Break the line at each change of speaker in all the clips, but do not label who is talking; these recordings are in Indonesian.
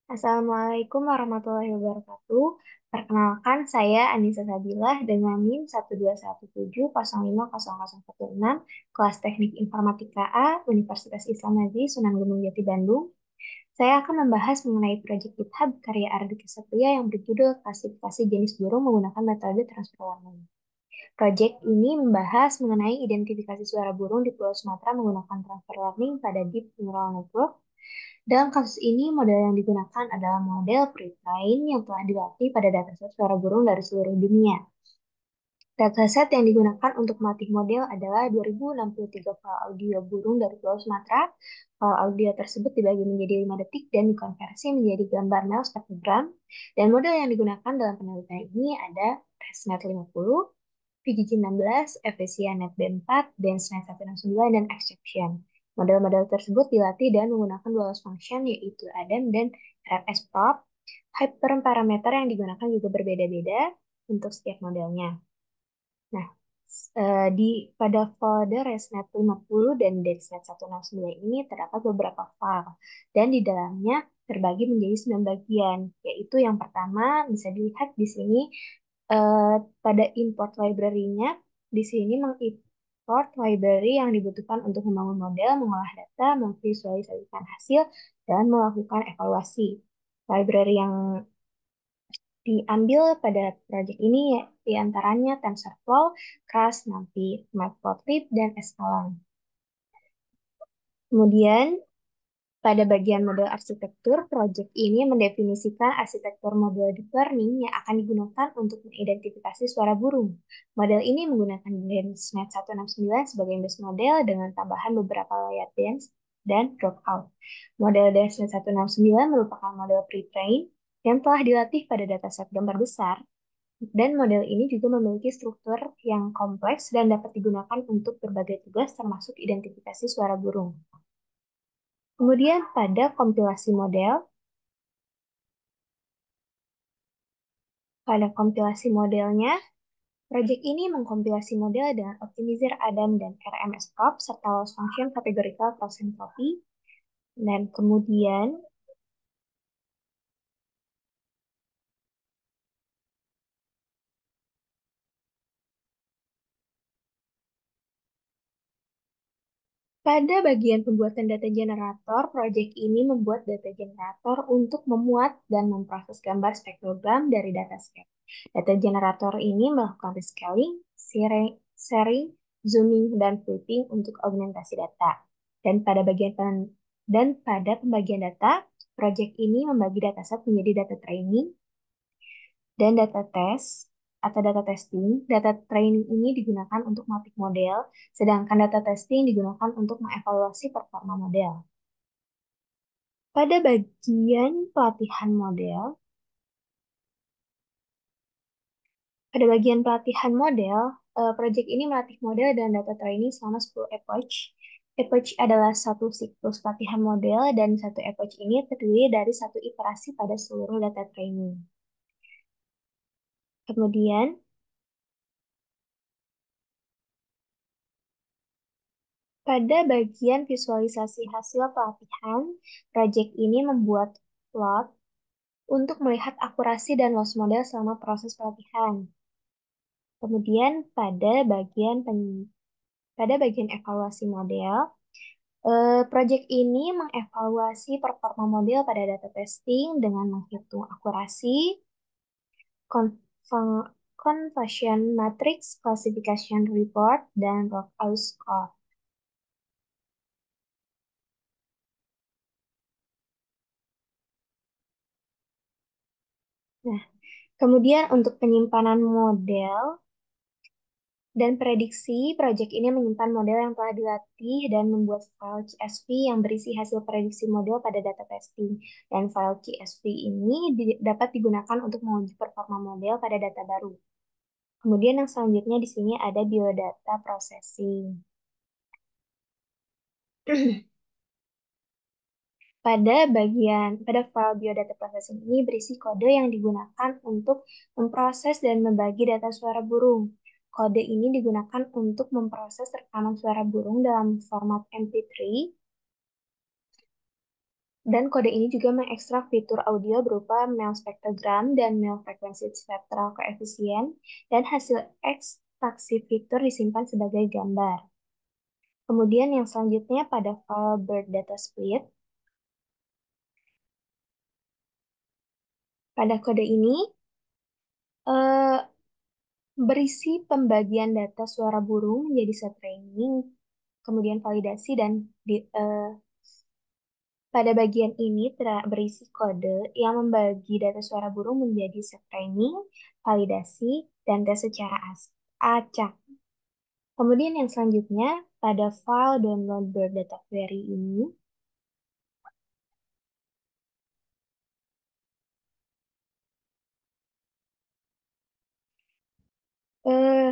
Assalamualaikum warahmatullahi wabarakatuh. Perkenalkan, saya Anissa Sabilah dengan NIM 12170500016, kelas Teknik Informatika A, Universitas Islam Negeri Sunan Gunung Jati Bandung. Saya akan membahas mengenai proyek GitHub karya Ardika Satria yang berjudul Klasifikasi Jenis Burung Menggunakan Metode Transfer Learning. Proyek ini membahas mengenai identifikasi suara burung di Pulau Sumatera menggunakan transfer learning pada Deep Neural Network. Dalam kasus ini, model yang digunakan adalah model pre-train yang telah dilatih pada dataset suara burung dari seluruh dunia. Dataset yang digunakan untuk melatih model adalah 2063 file audio burung dari Pulau Sumatera. File audio tersebut dibagi menjadi 5 detik dan dikonversi menjadi gambar Nel spektrogram. Dan model yang digunakan dalam penelitian ini ada ResNet 50, VGG16, FSIANet B4, DenseNet 169, dan Exception. Model-model tersebut dilatih dan menggunakan dua loss function yaitu ADAM dan RFS-prop. Hyperparameter yang digunakan juga berbeda-beda untuk setiap modelnya. Nah, pada folder ResNet 50 dan DenseNet 169 ini terdapat beberapa file dan di dalamnya terbagi menjadi 9 bagian, yaitu yang pertama bisa dilihat di sini pada import library-nya. Di sini mengimport library yang dibutuhkan untuk membangun model, mengolah data, memvisualisasikan hasil, dan melakukan evaluasi. Library yang diambil pada proyek ini diantaranya TensorFlow, Keras, NumPy, Matplotlib, dan Scala. Kemudian pada bagian model arsitektur, proyek ini mendefinisikan arsitektur model deep learning yang akan digunakan untuk mengidentifikasi suara burung. Model ini menggunakan DenseNet 169 sebagai base model dengan tambahan beberapa layer dense dan dropout. Model DenseNet 169 merupakan model pre-train yang telah dilatih pada dataset gambar besar, dan model ini juga memiliki struktur yang kompleks dan dapat digunakan untuk berbagai tugas termasuk identifikasi suara burung. Kemudian pada kompilasi model, modelnya, proyek ini mengkompilasi model dengan optimizer Adam dan RMS-prop serta loss function categorical cross entropy. Dan kemudian pada bagian pembuatan data generator, proyek ini membuat data generator untuk memuat dan memproses gambar spektrogram dari datascape. Data generator ini melakukan rescaling, sharing, zooming, dan flipping untuk augmentasi data. Dan pada pembagian data, proyek ini membagi dataset menjadi data training dan data test atau data testing. Data training ini digunakan untuk melatih model, sedangkan data testing digunakan untuk mengevaluasi performa model. Pada bagian pelatihan model, proyek ini melatih model dan data training selama 10 epoch. Epoch adalah satu siklus pelatihan model dan satu epoch ini terdiri dari satu iterasi pada seluruh data training. Kemudian, pada bagian visualisasi hasil pelatihan, proyek ini membuat plot untuk melihat akurasi dan loss model selama proses pelatihan. Kemudian pada bagian evaluasi model, proyek ini mengevaluasi performa model pada data testing dengan menghitung akurasi, conversion matrix, classification report, dan lookout score. Nah, kemudian untuk penyimpanan model dan prediksi, proyek ini menyimpan model yang telah dilatih dan membuat file CSV yang berisi hasil prediksi model pada data testing. Dan file CSV ini dapat digunakan untuk menguji performa model pada data baru. Kemudian yang selanjutnya di sini ada biodata processing. Pada file biodata processing ini berisi kode yang digunakan untuk memproses dan membagi data suara burung. Kode ini digunakan untuk memproses rekaman suara burung dalam format MP3 Dan kode ini juga mengekstrak fitur audio berupa Mel spektrogram dan Mel frekuensi spectral koefisien, dan hasil ekstraksi fitur disimpan sebagai gambar. Kemudian yang selanjutnya pada file bird data split, pada kode ini eh, berisi pembagian data suara burung menjadi set training, kemudian validasi dan pada bagian ini berisi kode yang membagi data suara burung menjadi set training, validasi, dan tes secara acak. Kemudian yang selanjutnya, pada file download bird data query ini, eh,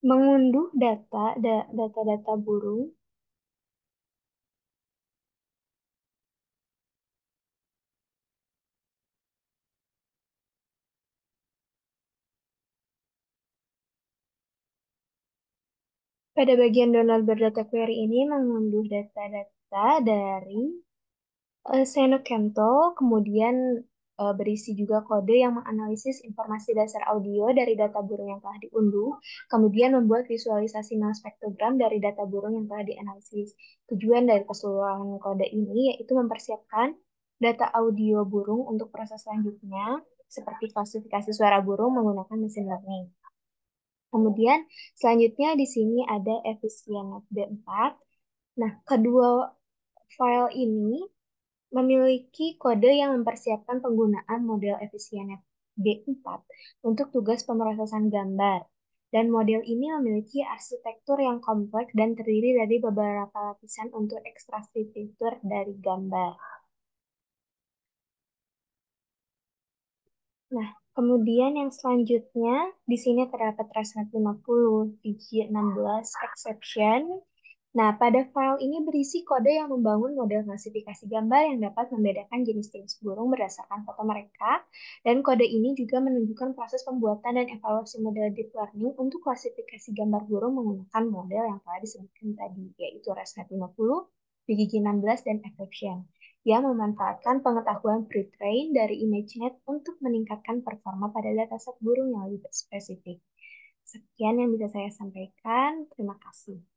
mengunduh data-data burung. Pada bagian download bird data query ini mengunduh data-data dari Senokento, kemudian berisi juga kode yang menganalisis informasi dasar audio dari data burung yang telah diunduh, kemudian membuat visualisasi nol spektrogram dari data burung yang telah dianalisis. Tujuan dari keseluruhan kode ini yaitu mempersiapkan data audio burung untuk proses selanjutnya, seperti klasifikasi suara burung menggunakan mesin learning. Kemudian selanjutnya di sini ada efisien FB4. Nah, kedua file ini memiliki kode yang mempersiapkan penggunaan model efisien B4 untuk tugas pemrosesan gambar. Dan model ini memiliki arsitektur yang kompleks dan terdiri dari beberapa lapisan untuk ekstraksi fitur dari gambar. Nah, kemudian yang selanjutnya, di sini terdapat ResNet 50, VG16 exception. Nah, pada file ini berisi kode yang membangun model klasifikasi gambar yang dapat membedakan jenis-jenis burung berdasarkan foto mereka. Dan kode ini juga menunjukkan proses pembuatan dan evaluasi model deep learning untuk klasifikasi gambar burung menggunakan model yang telah disebutkan tadi, yaitu ResNet 50, VGG16, dan Exception, yang memanfaatkan pengetahuan pre-train dari ImageNet untuk meningkatkan performa pada dataset burung yang lebih spesifik. Sekian yang bisa saya sampaikan. Terima kasih.